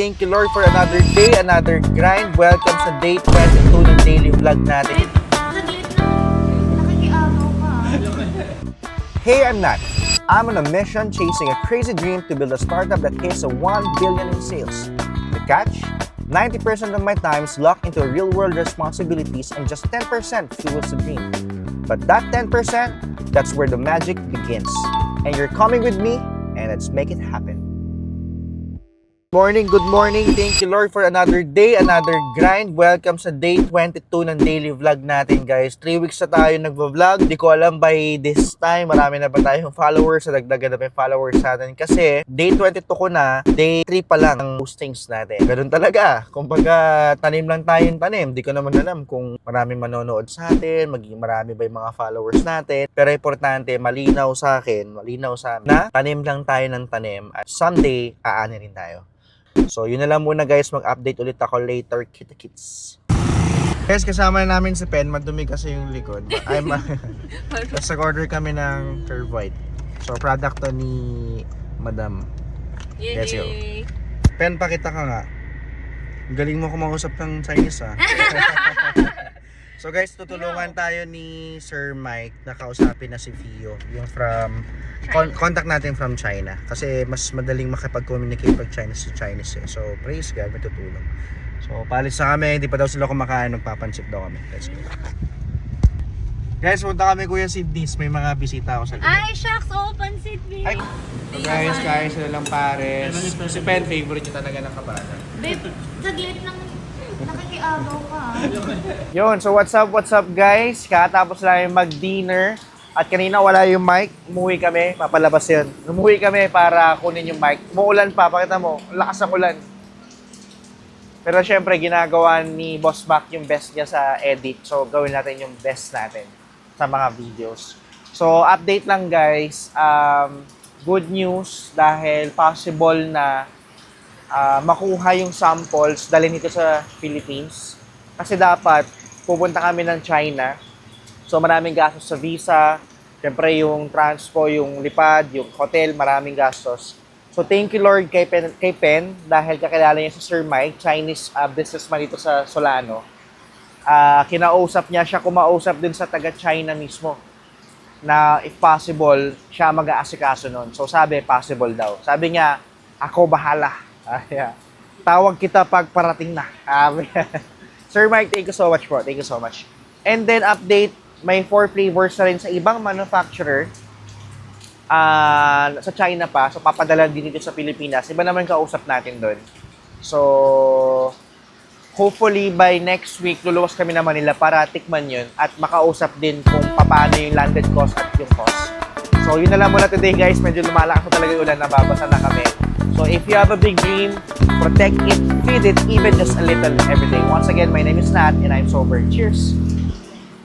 Thank you, Lord, for another day, another grind. Welcome sa day 22 ng daily vlog natin. Saglit lang. Nakikiagaw ka. Hey, I'm Nat. I'm on a mission chasing a crazy dream to build a startup that hits a 1 billion in sales. The catch? 90% of my time is locked into real-world responsibilities and just 10% fuels the dream. But that 10%, that's where the magic begins. And you're coming with me, and let's make it happen. Good morning. Thank you, Lord, for another day, another grind. Welcome sa day 22 ng daily vlog natin, guys. 3 weeks na tayo nagvo-vlog. Di ko alam by this time, marami na ba tayong followers? Dagdagan na ba yung followers natin? Kasi day 22 ko na, day 3 pa lang ang postings natin. Ganun talaga. Kumbaga, tanim lang tayong tanim. Di ko naman alam kung maraming manonood sa atin, magiging marami ba yung mga followers natin. Pero importante, malinaw sa akin na tanim lang tayo ng tanim at someday, aani rin tayo. So, yun na lang muna, guys. Mag-update ulit ako later. Kita-kits. Guys, kasama na namin si Pen. Madumi kasi yung likod. Tapos nag-order kami ng Curve White. So, product to ni Madam. Let's go. Pen, pakita ka nga. Galing mo kumausap ng Chinese, ha? So, guys, tutulungan tayo ni Sir Mike na kausapin na si Fio. Yung from... contact natin from China kasi mas madaling makipag-communicate pag Chinese to Chinese eh. So praise God, may tutulong. So palis na kami, hindi pa daw sila kumakain, magpapansit daw kami. Let's go. Guys, punta kami Kuya Sidnis, may mga bisita ako sa likod. Ay, shucks. Oh, pansit, babe. Ay. So guys, kain sila lang pares. Si Pen, favorite niya talaga ng kabata. Babe, saglit lang. Nakikiagaw ka. Yun, so what's up guys? Katapos lang yung mag-dinner. At kanina wala yung mic, umuwi kami, papalabas yun. Umuwi kami para kunin yung mic. Umuulan pa, pakita mo, lakas ng ulan. Pero syempre, ginagawa ni Boss Mac yung best niya sa edit. So, gawin natin yung best natin sa mga videos. So, update lang guys. Good news dahil possible na makuha yung samples, dalhin ito sa Philippines. Kasi dapat, pupunta kami ng China. So maraming gastos sa visa, syempre yung transpo, yung lipad, yung hotel, maraming gastos. So thank you Lord kay Pen dahil kakilala niya si Sir Mike, Chinese businessman dito sa Solano. Kinausap niya siya, kumausap din sa taga-China mismo na if possible, siya mag-aasikaso nun. So sabi, possible daw. Sabi niya, ako bahala. Tawag kita pag parating na. Sir Mike, thank you so much po. Thank you so much. And then update, may 4 flavors na rin sa ibang manufacturer sa China pa. So, papadala din dito sa Pilipinas. Iba naman kausap natin doon. So, hopefully by next week, luluwas kami na Manila para tikman yun at makausap din kung paano yung landed cost at yung cost. So, yun na lang muna today guys. Medyo lumalakas na talaga yung ulan, nababasa na kami. So, if you have a big dream, protect it, feed it, even just a little every day. Once again, my name is Nat and I'm sober. Cheers!